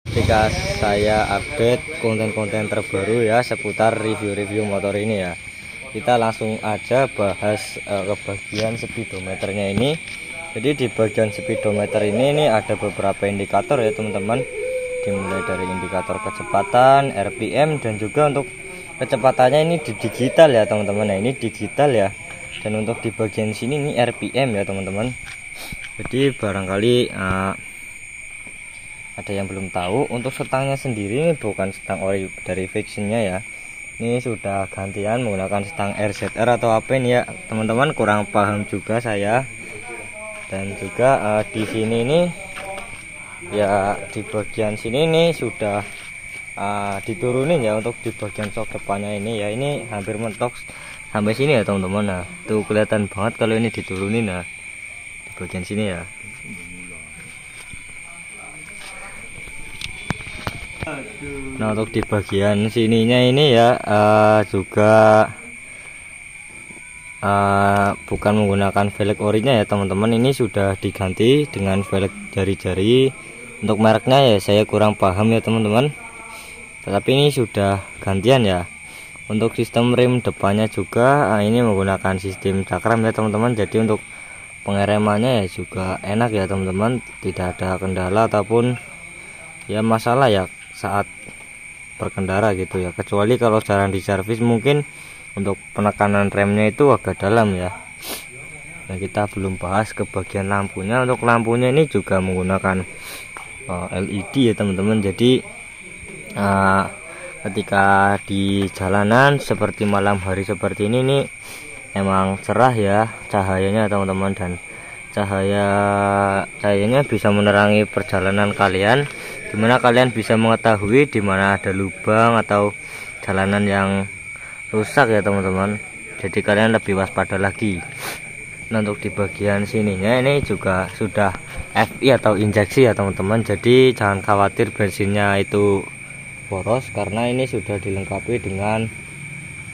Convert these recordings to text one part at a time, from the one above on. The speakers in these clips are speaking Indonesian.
Ketika saya update konten-konten terbaru ya seputar review-review motor ini ya, kita langsung aja bahas ke bagian speedometernya ini. Jadi di bagian speedometer ini ada beberapa indikator ya teman-teman, dimulai dari indikator kecepatan, RPM, dan juga untuk kecepatannya ini di digital ya teman-teman. Nah ini digital ya, dan untuk di bagian sini ini RPM ya teman-teman. Jadi barangkali ada yang belum tahu, untuk stangnya sendiri ini bukan stang ori dari Vixennya ya, ini sudah gantian menggunakan stang RZR atau apa ini ya teman-teman, kurang paham juga saya. Dan juga di sini ini ya, di bagian sini ini sudah diturunin ya untuk di bagian sok depannya ini ya, ini hampir mentok sampai sini ya teman-teman. Nah tuh kelihatan banget kalau ini diturunin ya di bagian sini ya. Nah untuk di bagian sininya ini ya juga bukan menggunakan velg orinya ya teman-teman, ini sudah diganti dengan velg jari-jari. Untuk mereknya ya saya kurang paham ya teman-teman, tetapi ini sudah gantian ya. Untuk sistem rem depannya juga ini menggunakan sistem cakram ya teman-teman, jadi untuk pengeremannya ya juga enak ya teman-teman, tidak ada kendala ataupun ya masalah ya saat berkendara gitu ya, kecuali kalau jarang diservis mungkin untuk penekanan remnya itu agak dalam ya. Nah kita belum bahas ke bagian lampunya. Untuk lampunya ini juga menggunakan LED ya teman-teman, jadi ketika di jalanan seperti malam hari seperti ini nih emang cerah ya cahayanya teman-teman, dan cahayanya bisa menerangi perjalanan kalian, dimana kalian bisa mengetahui dimana ada lubang atau jalanan yang rusak ya teman-teman, jadi kalian lebih waspada lagi. Nah untuk di bagian sininya ini juga sudah FI atau injeksi ya teman-teman, jadi jangan khawatir bensinnya itu boros karena ini sudah dilengkapi dengan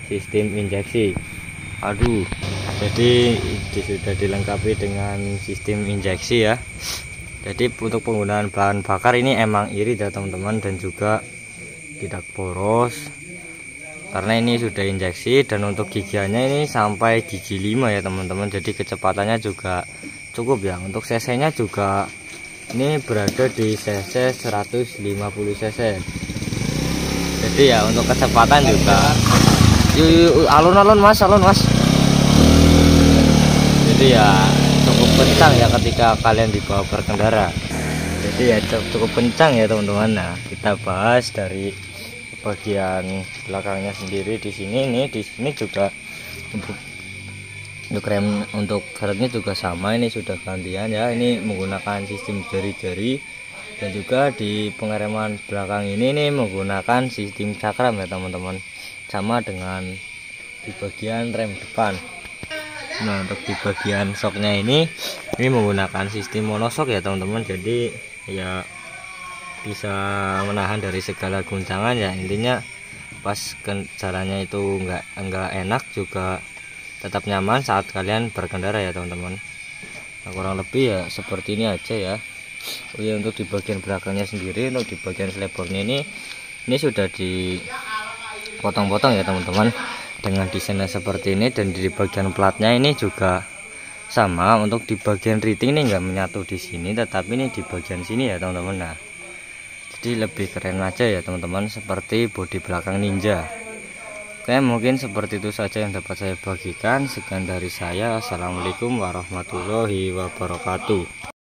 sistem injeksi. Jadi sudah dilengkapi dengan sistem injeksi ya. Jadi untuk penggunaan bahan bakar ini emang irit ya teman-teman, dan juga tidak boros karena ini sudah injeksi. Dan untuk gigiannya ini sampai gigi 5 ya teman-teman, jadi kecepatannya juga cukup ya. Untuk cc nya juga ini berada di cc 150 cc, jadi ya untuk kecepatan juga alun-alun mas, jadi ya cukup kencang ya ketika kalian dibawa berkendara, jadi ya cukup kencang ya teman-teman. Nah kita bahas dari bagian belakangnya sendiri. Di sini juga untuk rem, untuk velgnya juga sama, ini sudah gantian ya, ini menggunakan sistem jari-jari. Dan juga di pengereman belakang ini menggunakan sistem cakram ya teman-teman, sama dengan di bagian rem depan. Nah untuk di bagian shocknya ini menggunakan sistem monoshock ya teman-teman, jadi ya bisa menahan dari segala guncangan ya. Intinya pas jalannya itu enggak enak, juga tetap nyaman saat kalian berkendara ya teman-teman. Nah, kurang lebih ya seperti ini aja ya. Oh ya, untuk di bagian belakangnya sendiri, untuk di bagian selebornya ini sudah dipotong-potong ya teman-teman dengan desainnya seperti ini. Dan di bagian platnya ini juga sama. Untuk di bagian riting ini enggak menyatu di sini, tetapi ini di bagian sini ya teman-teman. Nah jadi lebih keren aja ya teman-teman, seperti bodi belakang Ninja. Oke, mungkin seperti itu saja yang dapat saya bagikan. Sekian dari saya, assalamualaikum warahmatullahi wabarakatuh.